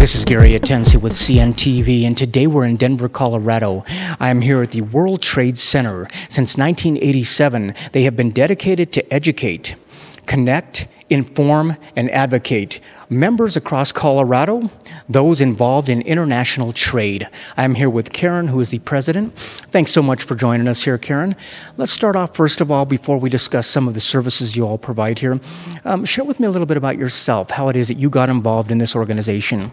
This is Gary Atensi with CNTV, and today we're in Denver, Colorado. I'm here at the World Trade Center. Since 1987, they have been dedicated to educate, connect, inform, and advocate members across Colorado, those involved in international trade. I'm here with Karen, who is the president. Thanks so much for joining us here, Karen. Let's start off, first of all, before we discuss some of the services you all provide here. Share with me a little bit about yourself, how it is that you got involved in this organization.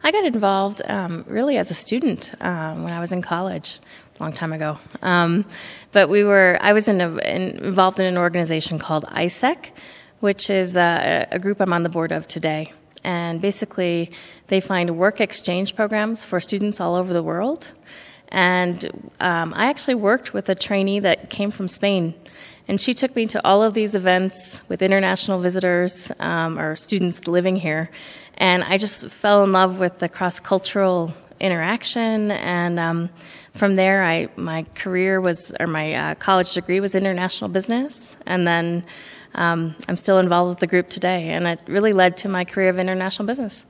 I got involved really as a student when I was in college, a long time ago. But I was involved in an organization called ISEC, which is a group I'm on the board of today. And basically, they find work exchange programs for students all over the world. And I actually worked with a trainee that came from Spain. And she took me to all of these events with international visitors or students living here. And I just fell in love with the cross-cultural interaction. And from there, my college degree was international business. And then I'm still involved with the group today, and it really led to my career of international business.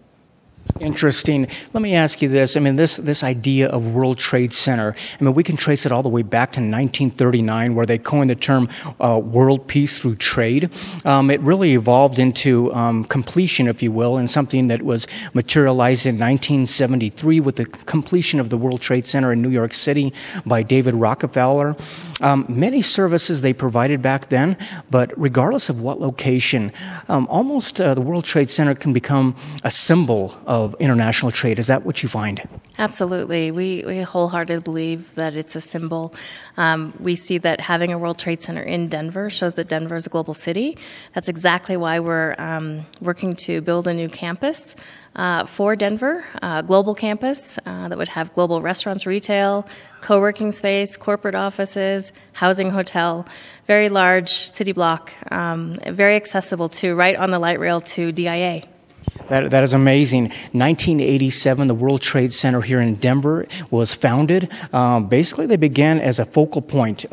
Interesting. Let me ask you this. I mean, this idea of World Trade Center, I mean, we can trace it all the way back to 1939, where they coined the term world peace through trade. It really evolved into completion, if you will, and something that was materialized in 1973 with the completion of the World Trade Center in New York City by David Rockefeller. Many services they provided back then, but regardless of what location, almost the World Trade Center can become a symbol of international trade. Is that what you find? Absolutely. We wholeheartedly believe that it's a symbol. We see that having a World Trade Center in Denver shows that Denver is a global city. That's exactly why we're working to build a new campus for Denver, a global campus that would have global restaurants, retail, co-working space, corporate offices, housing, hotel, very large city block, very accessible to right on the light rail to DIA. That is amazing. 1987, the World Trade Center here in Denver was founded. Basically, they began as a focal point,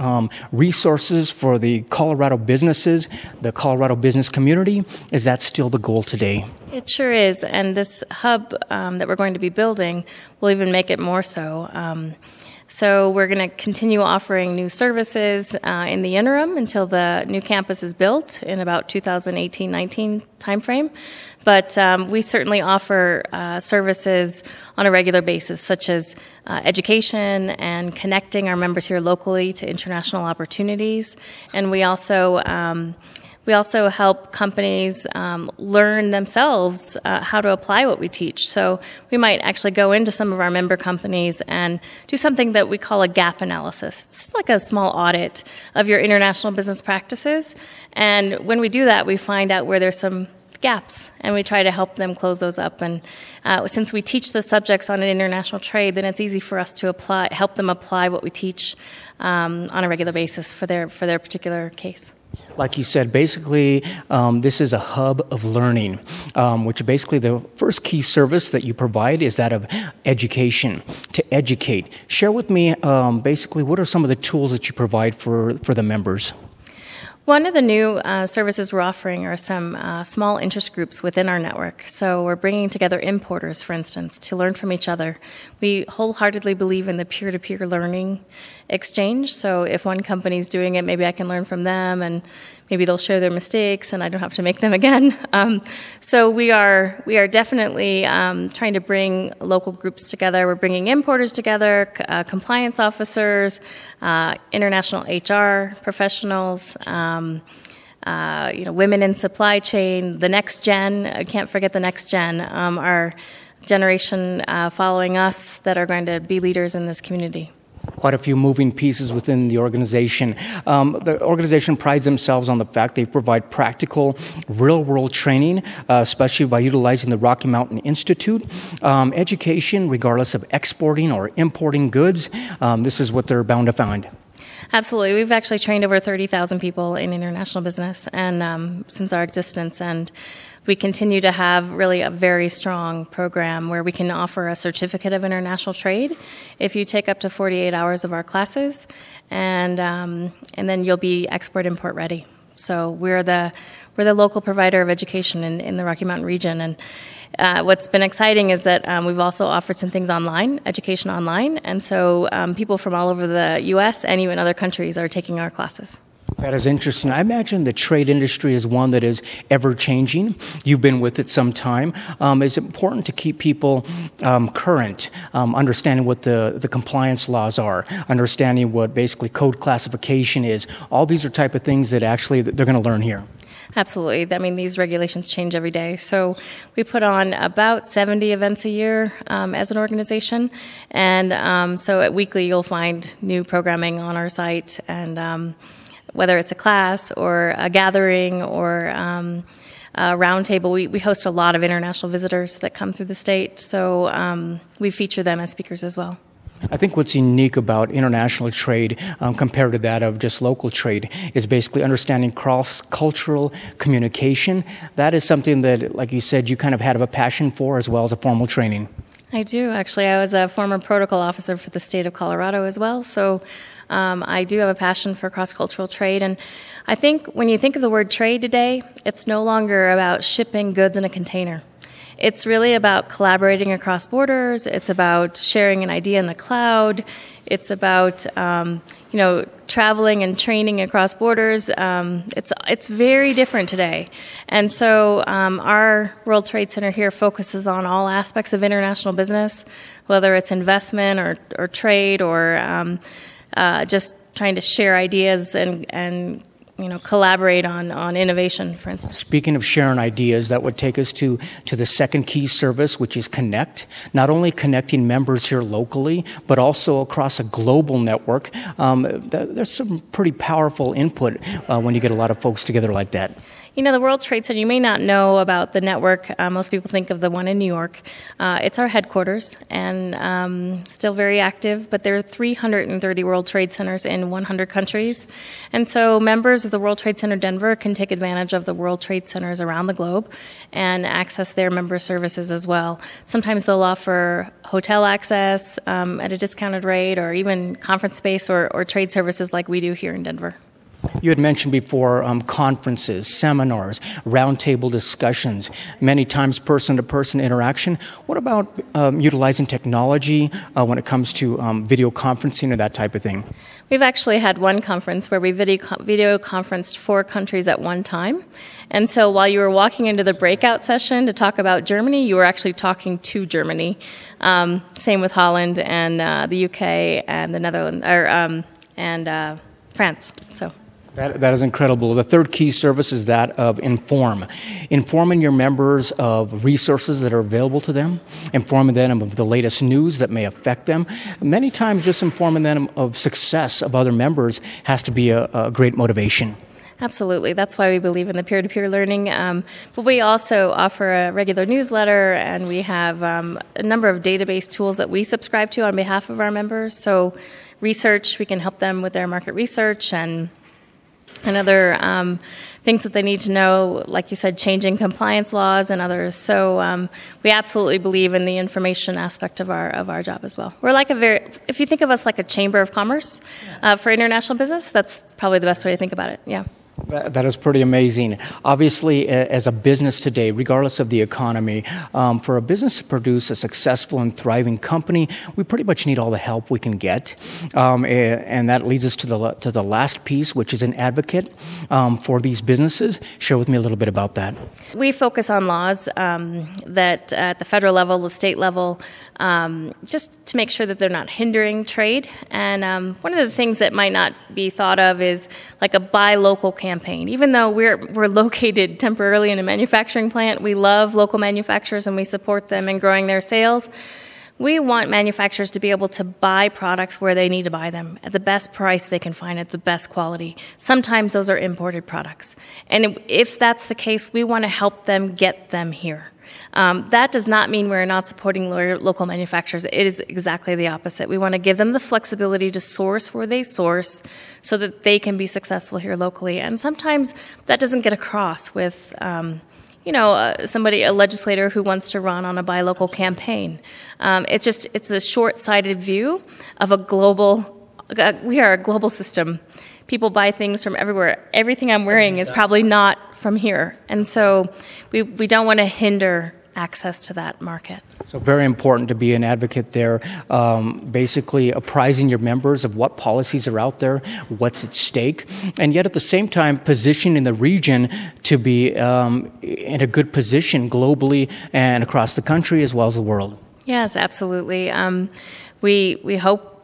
resources for the Colorado businesses, the Colorado business community. Is that still the goal today? It sure is, and this hub that we're going to be building will even make it more so. So we're going to continue offering new services in the interim until the new campus is built in about 2018-19 timeframe. But we certainly offer services on a regular basis, such as education and connecting our members here locally to international opportunities. And we also help companies learn themselves how to apply what we teach. So we might actually go into some of our member companies and do something that we call a gap analysis. It's like a small audit of your international business practices. And when we do that, we find out where there's some gaps, and we try to help them close those up. And since we teach the subjects on an international trade, then it's easy for us to help them apply what we teach on a regular basis for their particular case. Like you said, basically, this is a hub of learning, which basically the first key service that you provide is that of education, to educate. Share with me, basically, what are some of the tools that you provide for the members? One of the new services we're offering are some small interest groups within our network. So we're bringing together importers, for instance, to learn from each other. We wholeheartedly believe in the peer-to-peer learning exchange. So if one company's doing it, maybe I can learn from them, and maybe they'll share their mistakes, and I don't have to make them again. So we are definitely trying to bring local groups together. We're bringing importers together, compliance officers, international HR professionals, women in supply chain, the next gen. I can't forget the next gen. Our generation following us that are going to be leaders in this community. Quite a few moving pieces within the organization. The organization prides themselves on the fact they provide practical, real-world training, especially by utilizing the Rocky Mountain Institute. Education, regardless of exporting or importing goods, this is what they're bound to find. Absolutely. We've actually trained over 30,000 people in international business and since our existence, and we continue to have really a very strong program where we can offer a certificate of international trade if you take up to 48 hours of our classes, and then you'll be export-import ready. So we're the local provider of education in the Rocky Mountain region, and what's been exciting is that we've also offered some things online, education online, and so people from all over the U.S. and even other countries are taking our classes. That is interesting. I imagine the trade industry is one that is ever-changing. You've been with it some time. It's important to keep people current, understanding what the compliance laws are, understanding what basically code classification is. All these are type of things that actually they're going to learn here. Absolutely. I mean, these regulations change every day. So we put on about 70 events a year as an organization. And so at weekly, you'll find new programming on our site. And whether it's a class or a gathering or a roundtable, we host a lot of international visitors that come through the state. So we feature them as speakers as well. I think what's unique about international trade compared to that of just local trade is basically understanding cross-cultural communication. That is something that, like you said, you kind of had a passion for as well as a formal training. I do, actually. I was a former protocol officer for the state of Colorado as well, so I do have a passion for cross-cultural trade. And I think when you think of the word trade today, it's no longer about shipping goods in a container. It's really about collaborating across borders. It's about sharing an idea in the cloud. It's about traveling and training across borders. It's very different today. And so our World Trade Center here focuses on all aspects of international business, whether it's investment or trade or just trying to share ideas and collaborate on innovation, for instance. Speaking of sharing ideas, that would take us to the second key service, which is Connect. Not only connecting members here locally, but also across a global network. There's some pretty powerful input when you get a lot of folks together like that. You know, the World Trade Center, you may not know about the network. Most people think of the one in New York. It's our headquarters and still very active, but there are 330 World Trade Centers in 100 countries. And so members of the World Trade Center Denver can take advantage of the World Trade Centers around the globe and access their member services as well. Sometimes they'll offer hotel access at a discounted rate or even conference space or trade services like we do here in Denver. You had mentioned before conferences, seminars, roundtable discussions, many times person-to-person interaction. What about utilizing technology when it comes to video conferencing or that type of thing? We've actually had one conference where we video conferenced 4 countries at one time. And so while you were walking into the breakout session to talk about Germany, you were actually talking to Germany. Same with Holland and the UK and the Netherlands, and France. So. That is incredible. The third key service is that of Inform. Informing your members of resources that are available to them, informing them of the latest news that may affect them. Many times just informing them of success of other members has to be a great motivation. Absolutely. That's why we believe in the peer-to-peer learning. But we also offer a regular newsletter, and we have a number of database tools that we subscribe to on behalf of our members. So research, we can help them with their market research and other things that they need to know, like you said, changing compliance laws and others. So we absolutely believe in the information aspect of our job as well. We're like if you think of us like a chamber of commerce for international business, that's probably the best way to think about it. Yeah. That is pretty amazing. Obviously, as a business today, regardless of the economy, for a business to produce a successful and thriving company, we pretty much need all the help we can get. And that leads us to the last piece, which is an advocate for these businesses. Share with me a little bit about that. We focus on laws that at the federal level, the state level, just to make sure that they're not hindering trade. And one of the things that might not be thought of is like a buy local campaign. Even though we're located temporarily in a manufacturing plant, we love local manufacturers and we support them in growing their sales. We want manufacturers to be able to buy products where they need to buy them at the best price they can find at the best quality. Sometimes those are imported products. And if that's the case, we want to help them get them here. That does not mean we're not supporting local manufacturers. It is exactly the opposite. We want to give them the flexibility to source where they source so that they can be successful here locally. And sometimes that doesn't get across with a legislator who wants to run on a buy local campaign. It's a short-sighted view of a global, we are a global system. People buy things from everywhere. Everything I'm wearing is probably not from here. And so we don't want to hinder access to that market. So very important to be an advocate there, basically apprising your members of what policies are out there, what's at stake, and yet at the same time positioning the region to be in a good position globally and across the country as well as the world. Yes, absolutely. We hope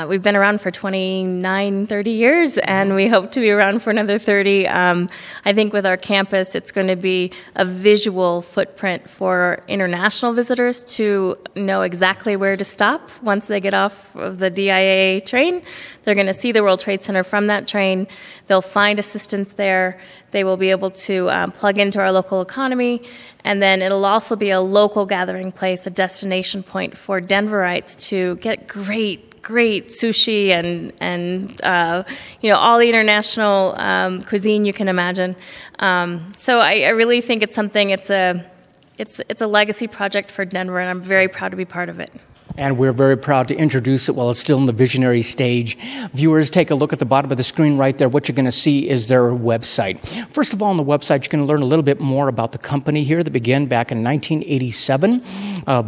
we've been around for 29, 30 years, and we hope to be around for another 30. I think with our campus, it's going to be a visual footprint for international visitors to know exactly where to stop once they get off of the DIA train. They're going to see the World Trade Center from that train. They'll find assistance there. They will be able to plug into our local economy, and then it'll also be a local gathering place, a destination point for Denverites to get great sushi and all the international cuisine you can imagine. So I really think it's something. It's a legacy project for Denver, and I'm very proud to be part of it. And we're very proud to introduce it while it's still in the visionary stage. Viewers, take a look at the bottom of the screen right there. What you're going to see is their website. First of all, on the website, you can learn a little bit more about the company here that began back in 1987.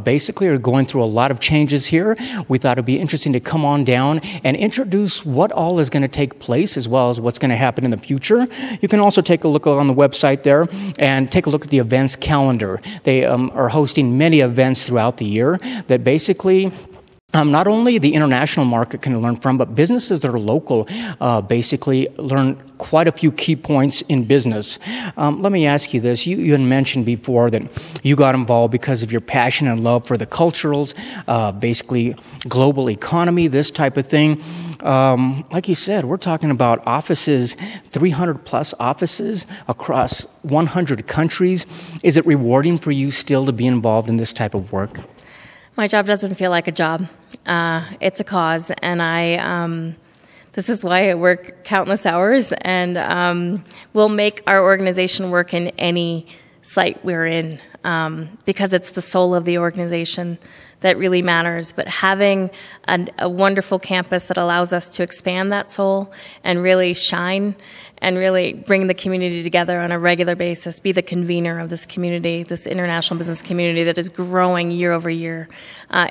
Basically, we're going through a lot of changes here. We thought it would be interesting to come on down and introduce what all is going to take place as well as what's going to happen in the future. You can also take a look on the website there and take a look at the events calendar. They are hosting many events throughout the year that basically not only the international market can learn from, but businesses that are local basically learn quite a few key points in business. Let me ask you this. You had mentioned before that you got involved because of your passion and love for the culturals, basically global economy, this type of thing. Like you said, we're talking about offices, 300 plus offices across 100 countries. Is it rewarding for you still to be involved in this type of work? My job doesn't feel like a job. It's a cause, and this is why I work countless hours, and we'll make our organization work in any site we're in, because it's the soul of the organization that really matters. But having a wonderful campus that allows us to expand that soul and really shine and really bring the community together on a regular basis, be the convener of this community, this international business community that is growing year over year.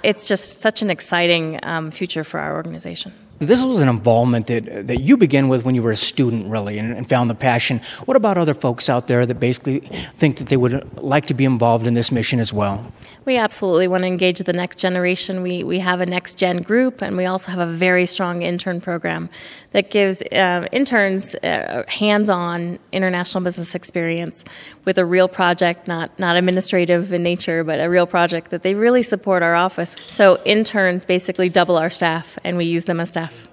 It's just such an exciting future for our organization. This was an involvement that you began with when you were a student, really, and found the passion. What about other folks out there that basically think that they would like to be involved in this mission as well? We absolutely want to engage the next generation. We have a next-gen group, and we also have a very strong intern program that gives interns hands-on international business experience with a real project, not administrative in nature, but a real project that they really support our office. So interns basically double our staff, and we use them as staff.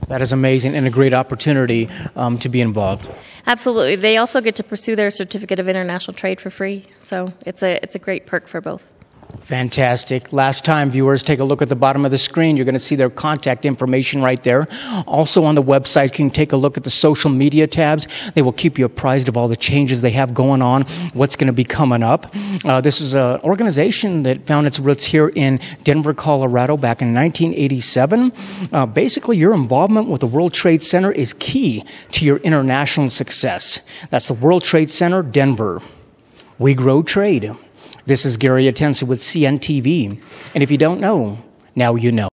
That is amazing and a great opportunity to be involved. Absolutely. They also get to pursue their certificate of international trade for free. So it's a great perk for both. Fantastic. Last time, viewers, take a look at the bottom of the screen. You're going to see their contact information right there. Also on the website, you can take a look at the social media tabs. They will keep you apprised of all the changes they have going on, what's going to be coming up. This is an organization that found its roots here in Denver, Colorado back in 1987. Basically, your involvement with the World Trade Center is key to your international success. That's the World Trade Center, Denver. We grow trade. This is Gary Atensu with CNTV, and if you don't know, now you know.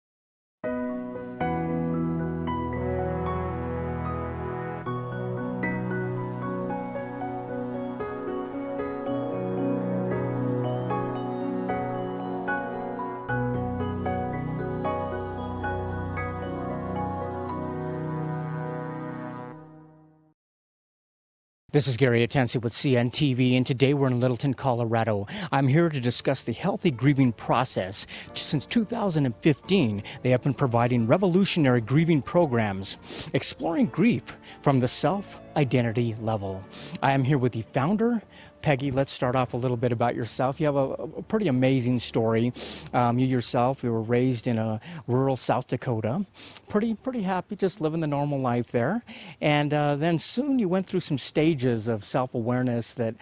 This is Gary Atensu with CNTV, and today we're in Littleton, Colorado. I'm here to discuss the healthy grieving process. Since 2015, they have been providing revolutionary grieving programs, exploring grief from the self-identity level. I am here with the founder, Peggy. Let's start off a little bit about yourself. You have a pretty amazing story. You yourself, you were raised in a rural South Dakota. Pretty happy, just living the normal life there. And then soon you went through some stages of self-awareness that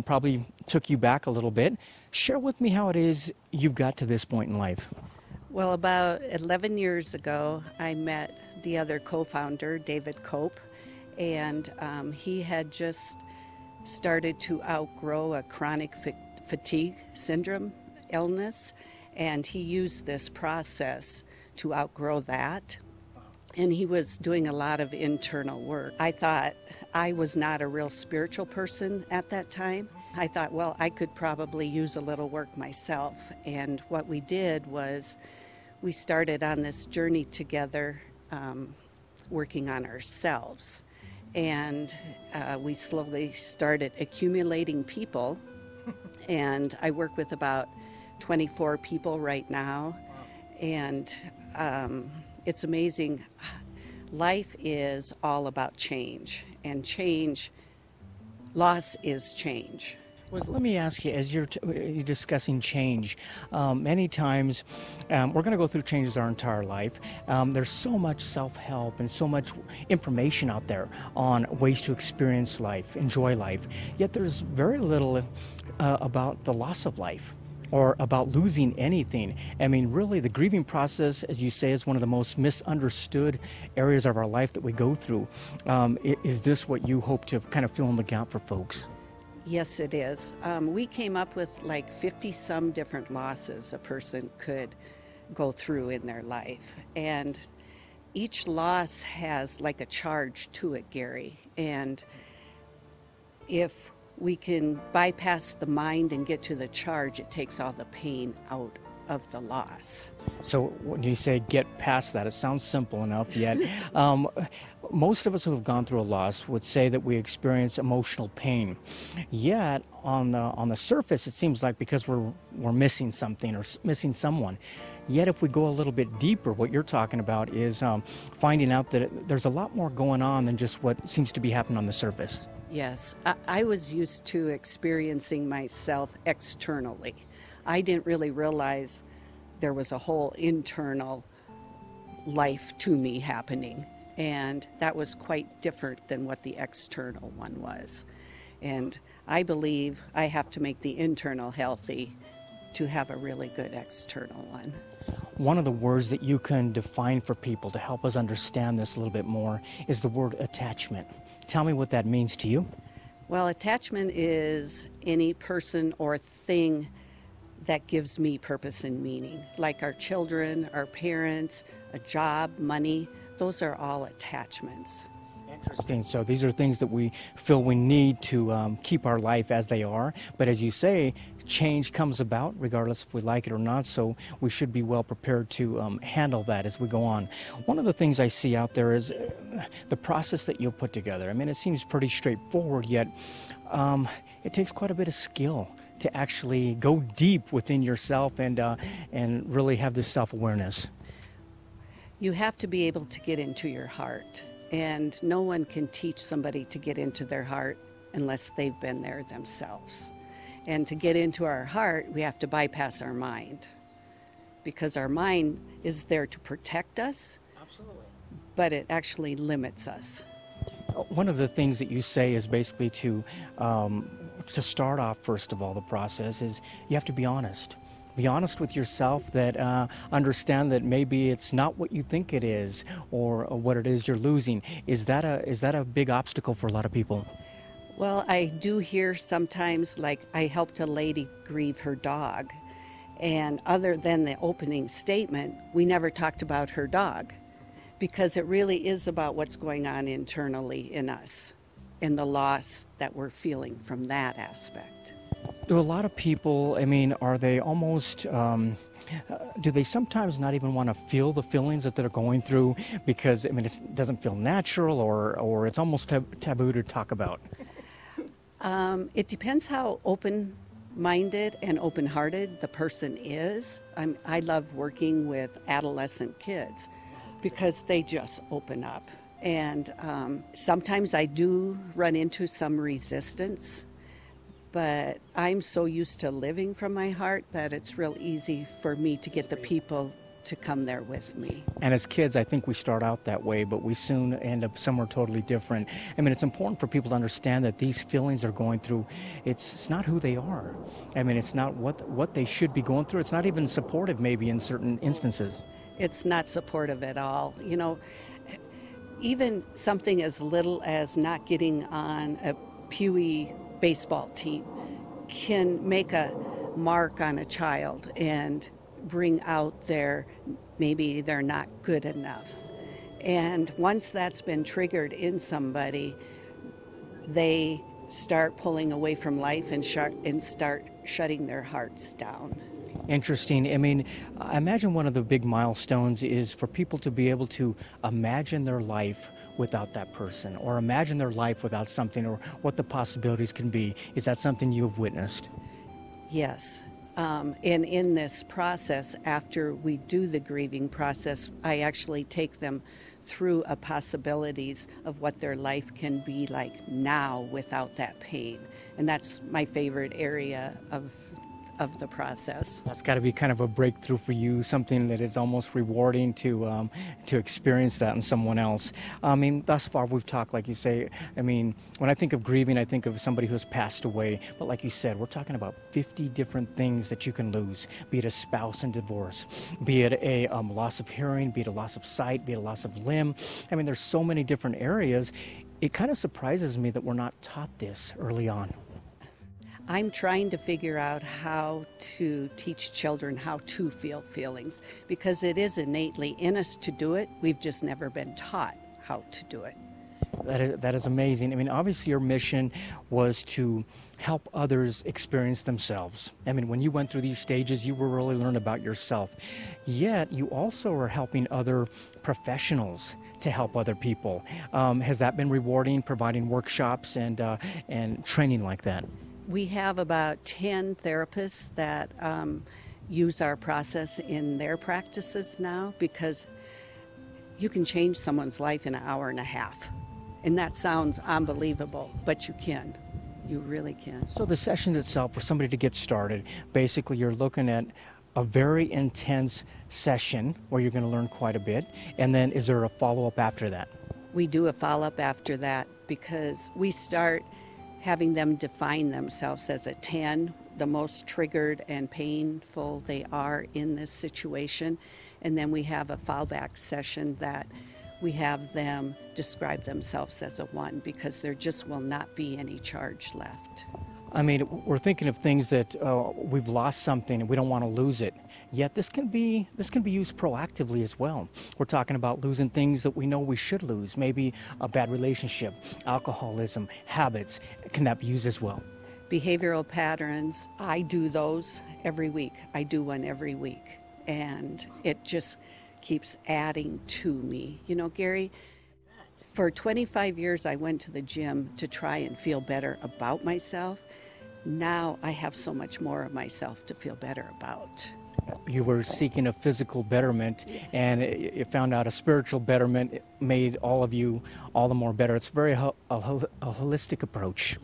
probably took you back a little bit. Share with me how it is you've got to this point in life. Well, about 11 years ago, I met the other co-founder, David Cope, and he had just started to outgrow a chronic fatigue syndrome illness, and he used this process to outgrow that. And he was doing a lot of internal work. I thought I was not a real spiritual person at that time. I thought, well, I could probably use a little work myself. And what we did was we started on this journey together, working on ourselves. And we slowly started accumulating people. And I work with about 24 people right now. And it's amazing. Life is all about change, and loss is change. Well, let me ask you, as you're discussing change, many times we're going to go through changes our entire life. There's so much self-help and so much information out there on ways to experience life, enjoy life, yet there's very little about the loss of life, or about losing anything. I mean, really, the grieving process, as you say, is one of the most misunderstood areas of our life that we go through. Is this what you hope to kind of fill in the gap for folks? Yes, it is. We came up with like 50-some different losses a person could go through in their life. And each loss has like a charge to it, Gary. And if we can bypass the mind and get to the charge, it takes all the pain out of the loss. So when you say get past that, it sounds simple enough, yet most of us who have gone through a loss would say that we experience emotional pain. Yet on the surface, it seems like because we're missing something or missing someone. Yet if we go a little bit deeper, what you're talking about is finding out that there's a lot more going on than just what seems to be happening on the surface. Yes, I was used to experiencing myself externally. I didn't really realize there was a whole internal life to me happening, and that was quite different than what the external one was. And I believe I have to make the internal healthy to have a really good external one. One of the words that you can define for people to help us understand this a little bit more is the word attachment. Tell me what that means to you. Well, attachment is any person or thing that gives me purpose and meaning, like our children, our parents, a job, money. Those are all attachments. Interesting. So these are things that we feel we need to keep our life as they are. But as you say, change comes about regardless if we like it or not. So we should be well prepared to handle that as we go on. One of the things I see out there is the process that you'll put together. I mean, it seems pretty straightforward, yet it takes quite a bit of skill to actually go deep within yourself and really have this self-awareness. You have to be able to get into your heart. And no one can teach somebody to get into their heart unless they've been there themselves. And to get into our heart, we have to bypass our mind, because our mind is there to protect us. Absolutely. But it actually limits us. One of the things that you say is basically to start off, first of all, the process is you have to be honest. Be honest with yourself, that understand that maybe it's not what you think it is, or what it is you're losing. Is that a big obstacle for a lot of people? Well, I do hear sometimes, like I helped a lady grieve her dog, and other than the opening statement, we never talked about her dog, because it really is about what's going on internally in us and the loss that we're feeling from that aspect. Do a lot of people, I mean, are they almost, do they sometimes not even want to feel the feelings that they're going through because, I mean, it doesn't feel natural, or it's almost taboo to talk about? It depends how open-minded and open-hearted the person is. I love working with adolescent kids because they just open up. And sometimes I do run into some resistance, but I'm so used to living from my heart that it's real easy for me to get the people to come there with me. And as kids, I think we start out that way, but we soon end up somewhere totally different. I mean, it's important for people to understand that these feelings they're going through, it's not who they are. I mean, it's not what they should be going through. It's not even supportive maybe in certain instances. It's not supportive at all. You know, even something as little as not getting on a Pewee baseball team can make a mark on a child and bring out maybe they're not good enough. And once that's been triggered in somebody, they start pulling away from life and start shutting their hearts down. Interesting. I mean, I imagine one of the big milestones is for people to be able to imagine their life without that person, or imagine their life without something, or what the possibilities can be. Is that something you have witnessed? Yes. And in this process, after we do the grieving process, I actually take them through possibilities of what their life can be like now without that pain. And that's my favorite area of the process. That's got to be kind of a breakthrough for you, something that is almost rewarding to experience that in someone else. I mean, thus far we've talked, like you say, I mean, when I think of grieving, I think of somebody who's passed away. But like you said, we're talking about 50 different things that you can lose, be it a spouse in divorce, be it a loss of hearing, be it a loss of sight, be it a loss of limb. I mean, there's so many different areas. It kind of surprises me that we're not taught this early on. I'm trying to figure out how to teach children how to feel feelings, because it is innately in us to do it. We've just never been taught how to do it. That is amazing. I mean, obviously your mission was to help others experience themselves. I mean, when you went through these stages, you were really learning about yourself. Yet, you also are helping other professionals to help other people. Has that been rewarding, providing workshops and training like that? We have about 10 therapists that use our process in their practices now, because you can change someone's life in an hour and a half. And that sounds unbelievable, but you can. You really can. So the session itself, for somebody to get started, basically you're looking at a very intense session where you're going to learn quite a bit. And then is there a follow-up after that? We do a follow-up after that, because we start having them define themselves as a 10, the most triggered and painful they are in this situation. And then we have a fallback session that we have them describe themselves as a 1, because there just will not be any charge left. I mean, we're thinking of things that we've lost something and we don't want to lose it. Yet this can be used proactively as well. We're talking about losing things that we know we should lose, maybe a bad relationship, alcoholism, habits. Can that be used as well? Behavioral patterns, I do those every week. I do one every week. And it just keeps adding to me. You know, Gary, for 25 years I went to the gym to try and feel better about myself. Now I have so much more of myself to feel better about. You were seeking a physical betterment, and you found out a spiritual betterment made all of you all the more better. It's very a holistic approach.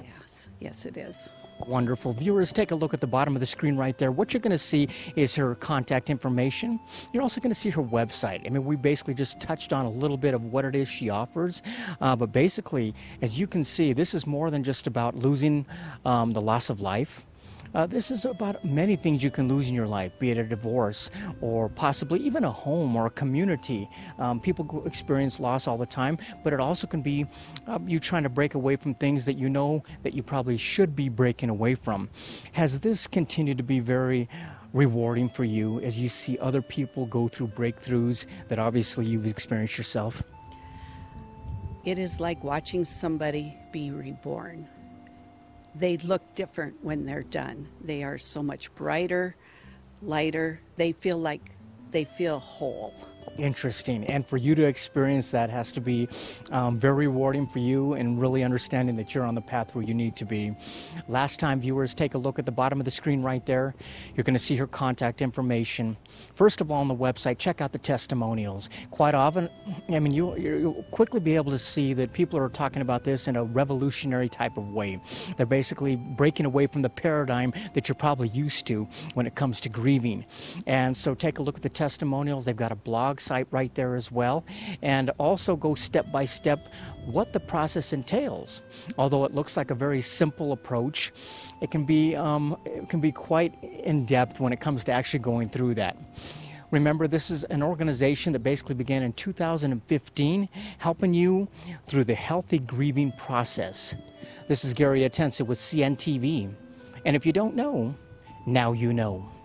Yes, it is. Wonderful. Viewers, take a look at the bottom of the screen right there. What you're going to see is her contact information. You're also going to see her website. I mean, we basically just touched on a little bit of what it is she offers. But basically, as you can see, this is more than just about losing the loss of life. This is about many things you can lose in your life, be it a divorce or possibly even a home or a community. People experience loss all the time, but it also can be you trying to break away from things that you know that you probably should be breaking away from. Has this continued to be very rewarding for you as you see other people go through breakthroughs that obviously you've experienced yourself? It is like watching somebody be reborn. They look different when they're done. They are so much brighter, lighter. They feel whole. Interesting. And for you to experience that has to be very rewarding for you, and really understanding that you're on the path where you need to be. Last time, viewers, take a look at the bottom of the screen right there. You're going to see her contact information. First of all, on the website, check out the testimonials. Quite often, I mean, you'll quickly be able to see that people are talking about this in a revolutionary type of way. They're basically breaking away from the paradigm that you're probably used to when it comes to grieving. And so take a look at the testimonials. They've got a blog site right there as well, and also go step by step what the process entails. Although it looks like a very simple approach, it can be quite in depth when it comes to actually going through that. Remember, this is an organization that basically began in 2015, helping you through the healthy grieving process. This is Gary Atensa with CNTV, and if you don't know, Now you know.